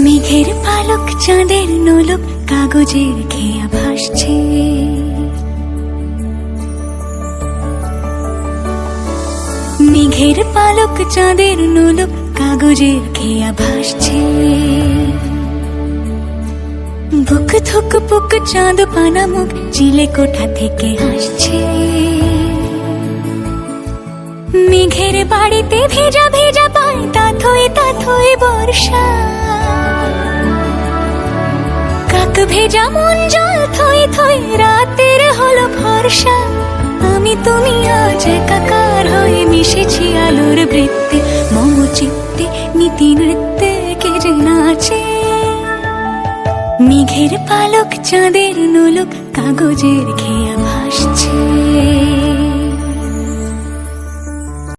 মেঘের পালক চাঁদের নোলক কাগজের খেয়া ভাসছে। মেঘের পালক চাঁদের নোলক কাগজের খেয়া ভাসছে। বুক থুক পুক চাঁদ পানা মুখ চিলে কোঠা থেকে হাসছে। মেঘের বাড়িতে ভেজা ভেজা পায় তাথই বর্ষা। কাক ভেজা মন জল থই থই রাতের হলো ভরসা। আমি তুমি আজ একাকার হয়ে মিশেছি আলোর বৃত্তে। মম চিত্তে নীতি নৃত্যে কে যে নাচে। মেঘের পালক চাঁদের নোলক কাগজের খেয়া ভাসছে।